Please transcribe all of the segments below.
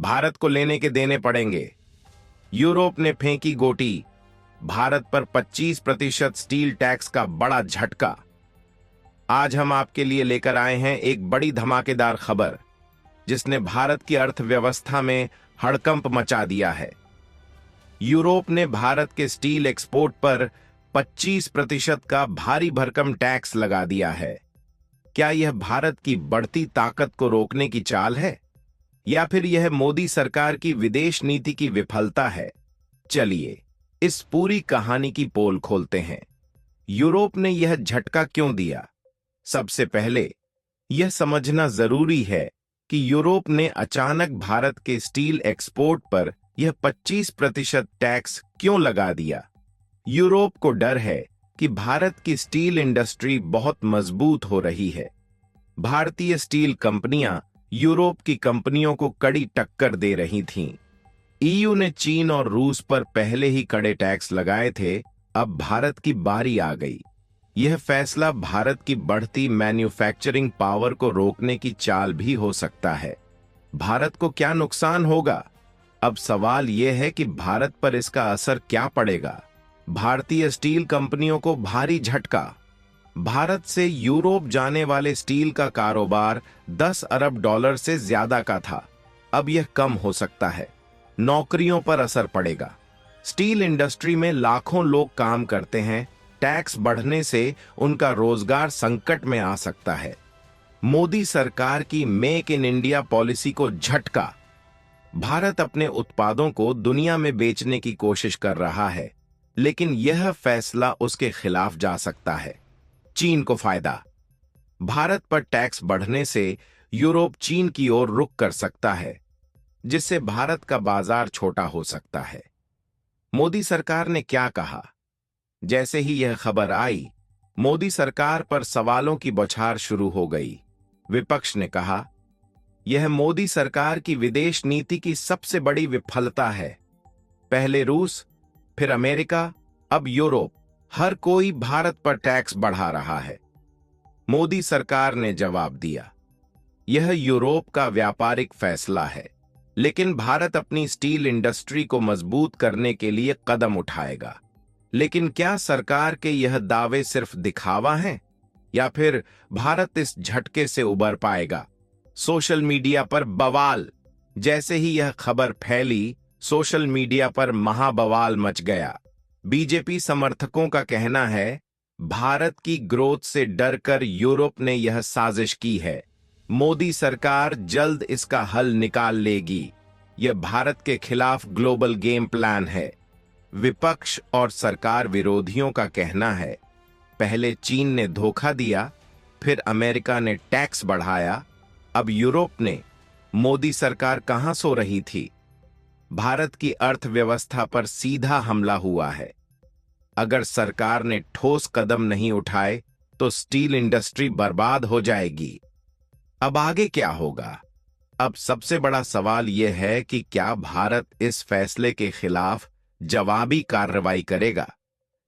भारत को लेने के देने पड़ेंगे। यूरोप ने फेंकी गोटी, भारत पर 25% स्टील टैक्स का बड़ा झटका। आज हम आपके लिए लेकर आए हैं एक बड़ी धमाकेदार खबर जिसने भारत की अर्थव्यवस्था में हड़कंप मचा दिया है। यूरोप ने भारत के स्टील एक्सपोर्ट पर 25% का भारी भरकम टैक्स लगा दिया है। क्या यह भारत की बढ़ती ताकत को रोकने की चाल है या फिर यह मोदी सरकार की विदेश नीति की विफलता है? चलिए इस पूरी कहानी की पोल खोलते हैं। यूरोप ने यह झटका क्यों दिया? सबसे पहले यह समझना जरूरी है कि यूरोप ने अचानक भारत के स्टील एक्सपोर्ट पर यह 25% टैक्स क्यों लगा दिया। यूरोप को डर है कि भारत की स्टील इंडस्ट्री बहुत मजबूत हो रही है। भारतीय स्टील कंपनियां यूरोप की कंपनियों को कड़ी टक्कर दे रही थीं। ईयू ने चीन और रूस पर पहले ही कड़े टैक्स लगाए थे, अब भारत की बारी आ गई। यह फैसला भारत की बढ़ती मैन्युफैक्चरिंग पावर को रोकने की चाल भी हो सकता है। भारत को क्या नुकसान होगा? अब सवाल यह है कि भारत पर इसका असर क्या पड़ेगा। भारतीय स्टील कंपनियों को भारी झटका। भारत से यूरोप जाने वाले स्टील का कारोबार 10 अरब डॉलर से ज्यादा का था, अब यह कम हो सकता है। नौकरियों पर असर पड़ेगा। स्टील इंडस्ट्री में लाखों लोग काम करते हैं, टैक्स बढ़ने से उनका रोजगार संकट में आ सकता है। मोदी सरकार की मेक इन इंडिया पॉलिसी को झटका। भारत अपने उत्पादों को दुनिया में बेचने की कोशिश कर रहा है, लेकिन यह फैसला उसके खिलाफ जा सकता है। चीन को फायदा। भारत पर टैक्स बढ़ने से यूरोप चीन की ओर रुख कर सकता है, जिससे भारत का बाजार छोटा हो सकता है। मोदी सरकार ने क्या कहा? जैसे ही यह खबर आई, मोदी सरकार पर सवालों की बौछार शुरू हो गई। विपक्ष ने कहा, यह मोदी सरकार की विदेश नीति की सबसे बड़ी विफलता है। पहले रूस, फिर अमेरिका, अब यूरोप, हर कोई भारत पर टैक्स बढ़ा रहा है। मोदी सरकार ने जवाब दिया, यह यूरोप का व्यापारिक फैसला है, लेकिन भारत अपनी स्टील इंडस्ट्री को मजबूत करने के लिए कदम उठाएगा। लेकिन क्या सरकार के यह दावे सिर्फ दिखावा हैं या फिर भारत इस झटके से उबर पाएगा? सोशल मीडिया पर बवाल। जैसे ही यह खबर फैली, सोशल मीडिया पर महाबवाल मच गया। बीजेपी समर्थकों का कहना है, भारत की ग्रोथ से डरकर यूरोप ने यह साजिश की है। मोदी सरकार जल्द इसका हल निकाल लेगी। यह भारत के खिलाफ ग्लोबल गेम प्लान है। विपक्ष और सरकार विरोधियों का कहना है, पहले चीन ने धोखा दिया, फिर अमेरिका ने टैक्स बढ़ाया, अब यूरोप ने। मोदी सरकार कहां सो रही थी? भारत की अर्थव्यवस्था पर सीधा हमला हुआ है। अगर सरकार ने ठोस कदम नहीं उठाए तो स्टील इंडस्ट्री बर्बाद हो जाएगी। अब आगे क्या होगा? अब सबसे बड़ा सवाल यह है कि क्या भारत इस फैसले के खिलाफ जवाबी कार्रवाई करेगा?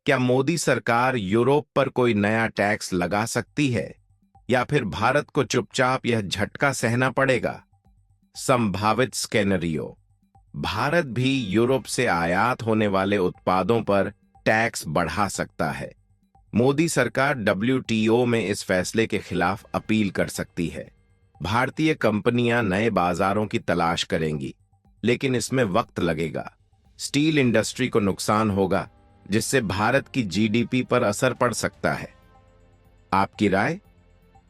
क्या मोदी सरकार यूरोप पर कोई नया टैक्स लगा सकती है या फिर भारत को चुपचाप यह झटका सहना पड़ेगा? संभावित स्केनरियो। भारत भी यूरोप से आयात होने वाले उत्पादों पर टैक्स बढ़ा सकता है। मोदी सरकार WTO में इस फैसले के खिलाफ अपील कर सकती है। भारतीय कंपनियां नए बाजारों की तलाश करेंगी, लेकिन इसमें वक्त लगेगा। स्टील इंडस्ट्री को नुकसान होगा, जिससे भारत की GDP पर असर पड़ सकता है। आपकी राय?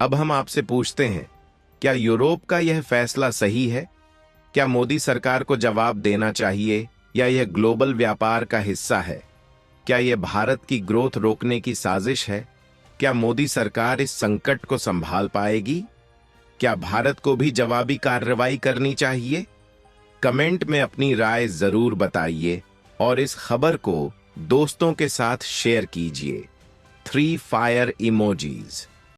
अब हम आपसे पूछते हैं, क्या यूरोप का यह फैसला सही है? क्या मोदी सरकार को जवाब देना चाहिए या यह ग्लोबल व्यापार का हिस्सा है? क्या यह भारत की ग्रोथ रोकने की साजिश है? क्या मोदी सरकार इस संकट को संभाल पाएगी? क्या भारत को भी जवाबी कार्रवाई करनी चाहिए? कमेंट में अपनी राय जरूर बताइए और इस खबर को दोस्तों के साथ शेयर कीजिए। 3 फायर इमोजीज।